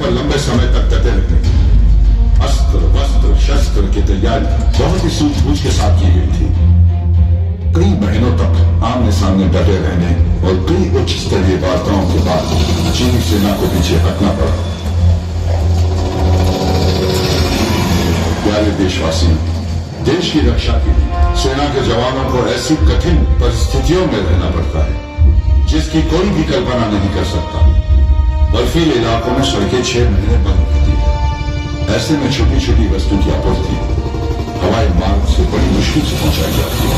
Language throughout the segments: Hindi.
पर लंबे समय तक डटे रखने की अस्त्र वस्त्र शस्त्र की तैयारी बहुत ही सूझबूझ के साथ की गई थी। कई महीनों तक आमने सामने डटे रहने और कई उच्च स्तरीय वार्ताओं के बाद चीनी सेना को पीछे हटना पड़ा। प्यारे देशवासियों, देश की रक्षा के लिए सेना के जवानों को ऐसी कठिन परिस्थितियों में रहना पड़ता है जिसकी कोई भी कल्पना नहीं कर सकता। बर्फीले इलाकों में सड़कें 6 महीने बंद रहती है। ऐसे में छोटी छोटी वस्तु की आपूर्ति हवाई मार्ग से बड़ी मुश्किल से पहुंचाई जाती है।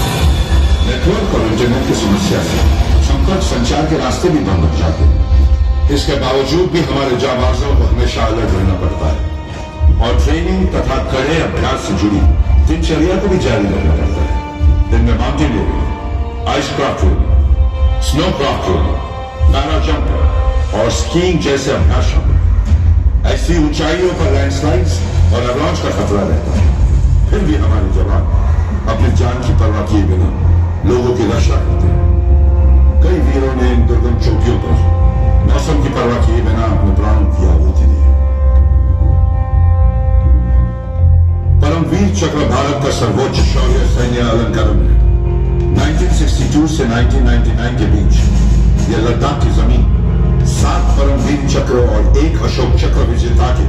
नेटवर्क और इंटरनेट की समस्या से संपर्क संचार के रास्ते भी बंद हो जाते हैं। इसके बावजूद भी हमारे जाबाजों को हमेशा अलर्ट रहना पड़ता है और ट्रेनिंग तथा कड़े अभ्यास से जुड़ी दिनचर्या को भी जारी रखना पड़ता है। दिन में mountaineering, ice craft rolling, snow craft rolling, para jumping और स्कीइंग जैसे अभ्यास शामिल। ऐसी ऊंचाइयों पर लैंडस्लाइड्स और अवलांच का खतरा रहता है। फिर भी हमारे जवान अपनी जान की परवाह किए बिना लोगों की रक्षा करते हैं। कई वीरों ने इन दुर्गम चौकियों पर मौसम की परवाह किए बिना अपने प्राणों की आहुति दी। परमवीर चक्र भारत का सर्वोच्च शौर्य सैन्य अलंकरण है। 1962 से 1999 के बीच यह लद्दाख की जमीन 7 परमवीर चक्र और 1 अशोक चक्र विजेता के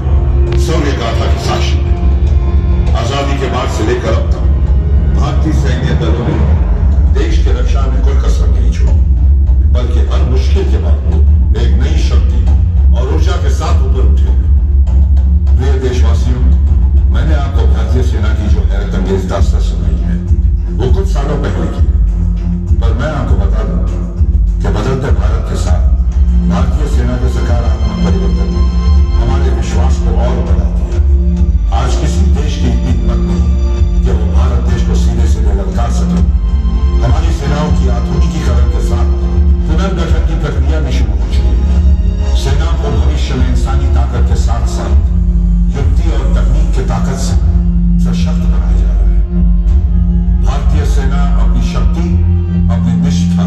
शौर्य गाथा की साक्षी है। आजादी के बाद से लेकर अब तक भारतीय सैन्य दलों ने देश की रक्षा में कोई कसर नहीं छोड़ी, बल्कि हर मुश्किल के बाद एक नई शक्ति और ऊर्जा के साथ ऊपर उठे हुए। प्रिय देशवासियों, मैंने आपको भारतीय सेना की जो हैरत अंगेज दास्तां सुनाई है वो कुछ सालों पहले की, पर मैं आपको बता दूं कि बदलते भारत के साथ भारतीय सेना के सकारात्मक परिवर्तन ने हमारे विश्वास को और बढ़ा दिया। आज किसी देश की इतनी हिम्मत नहीं कि वो भारत देश को सीधे सीधे ललकार सके। हमारी सेनाओं की आधुनिकीकरण के साथ पुनर्गठन की प्रक्रिया भी शुरू हो चुकी है। सेना को भविष्य में इंसानी ताकत के साथ साथ युक्ति और तकनीक की ताकत से सशक्त बनाया जा रहा है। भारतीय सेना अपनी शक्ति, अपनी निष्ठा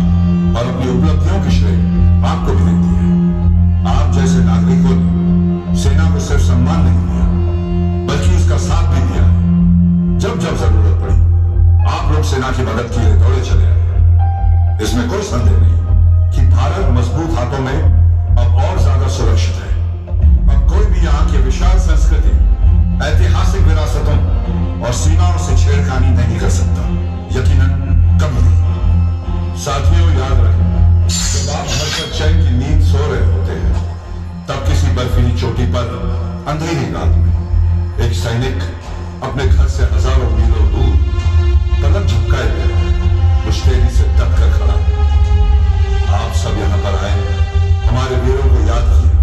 और अपनी उपलब्धियों की श्रेय आपको भी देती है। आप जैसे नागरिकों ने सेना को सिर्फ सम्मान नहीं दिया, बल्कि उसका साथ भी दिया। जब जब जरूरत पड़ी आप लोग सेना की मदद के लिए दौड़े चले आए। इसमें कोई संदेह नहीं कि भारत मजबूत हाथों में अब और ज्यादा सुरक्षित है। अब कोई भी यहाँ की विशाल संस्कृति, ऐतिहासिक विरासतों और सीमाओं से छेड़खानी नहीं कर सकता, यकीनन कभी नहीं। साथियों, याद रखें, जब आप घर पर चैन की नींद सो रहे होते हैं, तब किसी बर्फीली चोटी पर अंधेरी रात में एक सैनिक अपने घर से हजारों मीलों दूर पलक झपकाए हुए मुश्किल से डट कर खड़ा। आप सब यहाँ पर आए, हमारे वीरों को याद किए